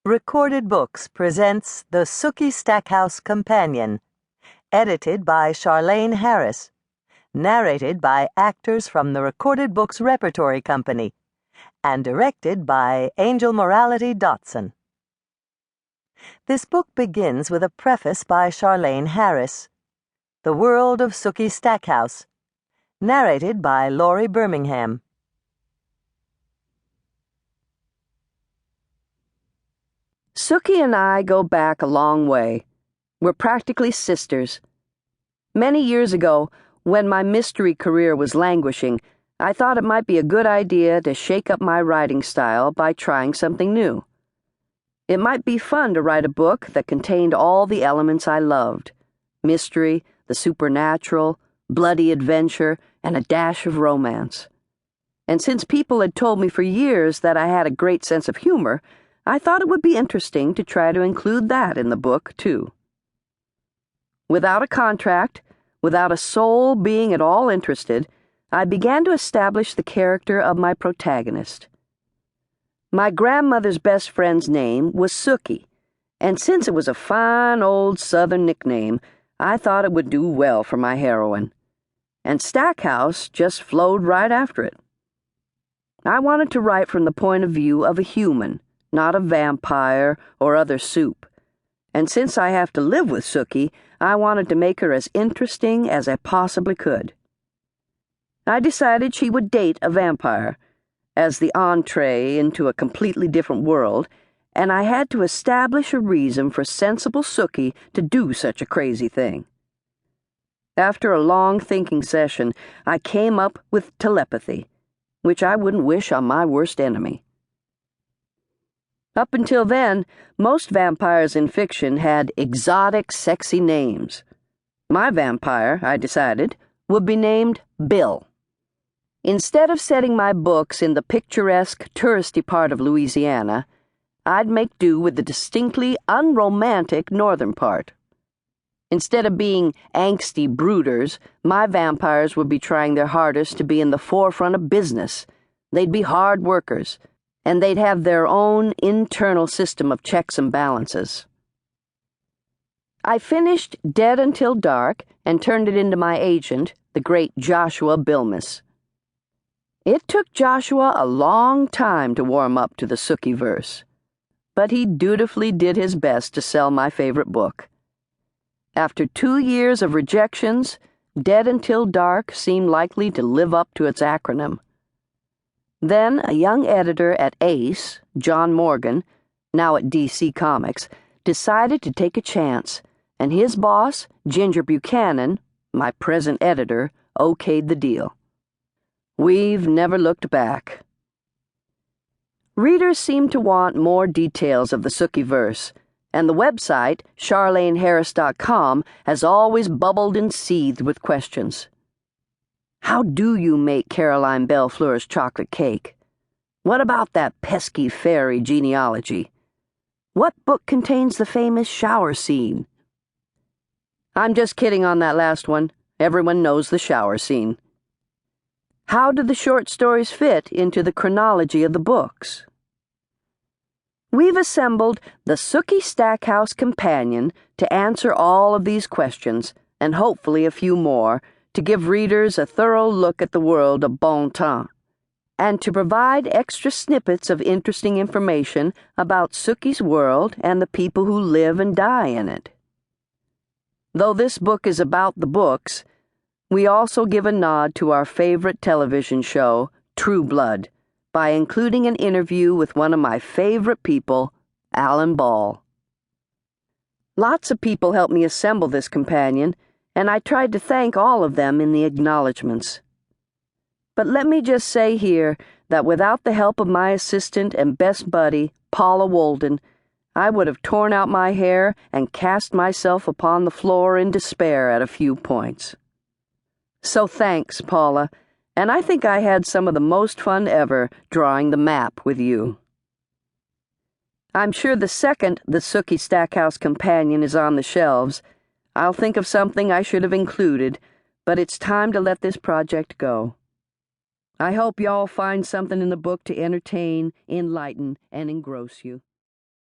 Recorded Books presents The Sookie Stackhouse Companion, edited by Charlaine Harris, narrated by actors from the Recorded Books Repertory Company, and directed by Angel Morality Dotson. This book begins with a preface by Charlaine Harris, The World of Sookie Stackhouse, narrated by Laurie Birmingham. Sookie and I go back a long way. We're practically sisters. Many years ago, when my mystery career was languishing, I thought it might be a good idea to shake up my writing style by trying something new. It might be fun to write a book that contained all the elements I loved: mystery, the supernatural, bloody adventure, and a dash of romance. And since people had told me for years that I had a great sense of humor, I thought it would be interesting to try to include that in the book, too. Without a contract, without a soul being at all interested, I began to establish the character of my protagonist. My grandmother's best friend's name was Sookie, and since it was a fine old Southern nickname, I thought it would do well for my heroine. And Stackhouse just flowed right after it. I wanted to write from the point of view of a human, not a vampire or other soup. And since I have to live with Sookie, I wanted to make her as interesting as I possibly could. I decided she would date a vampire, as the entree into a completely different world, and I had to establish a reason for sensible Sookie to do such a crazy thing. After a long thinking session, I came up with telepathy, which I wouldn't wish on my worst enemy. Up until then, most vampires in fiction had exotic, sexy names. My vampire, I decided, would be named Bill. Instead of setting my books in the picturesque, touristy part of Louisiana, I'd make do with the distinctly unromantic northern part. Instead of being angsty brooders, my vampires would be trying their hardest to be in the forefront of business. They'd be hard workers, and they'd have their own internal system of checks and balances. I finished Dead Until Dark and turned it into my agent, the great Joshua Bilmus. It took Joshua a long time to warm up to the Sookie verse, but he dutifully did his best to sell my favorite book. After 2 years of rejections, Dead Until Dark seemed likely to live up to its acronym. Then a young editor at Ace, John Morgan, now at DC Comics, decided to take a chance, and his boss, Ginger Buchanan, my present editor, okayed the deal. We've never looked back. Readers seem to want more details of the Sookie verse, and the website, CharlaineHarris.com, has always bubbled and seethed with questions. How do you make Caroline Bellefleur's chocolate cake? What about that pesky fairy genealogy? What book contains the famous shower scene? I'm just kidding on that last one. Everyone knows the shower scene. How do the short stories fit into the chronology of the books? We've assembled the Sookie Stackhouse Companion to answer all of these questions, and hopefully a few more, to give readers a thorough look at the world of Bon Temps, and to provide extra snippets of interesting information about Sookie's world and the people who live and die in it. Though this book is about the books, we also give a nod to our favorite television show, True Blood, by including an interview with one of my favorite people, Alan Ball. Lots of people helped me assemble this companion, and I tried to thank all of them in the acknowledgments. But let me just say here that without the help of my assistant and best buddy, Paula Walden, I would have torn out my hair and cast myself upon the floor in despair at a few points. So thanks, Paula, and I think I had some of the most fun ever drawing the map with you. I'm sure the second the Sookie Stackhouse Companion is on the shelves, I'll think of something I should have included, but it's time to let this project go. I hope y'all find something in the book to entertain, enlighten, and engross you.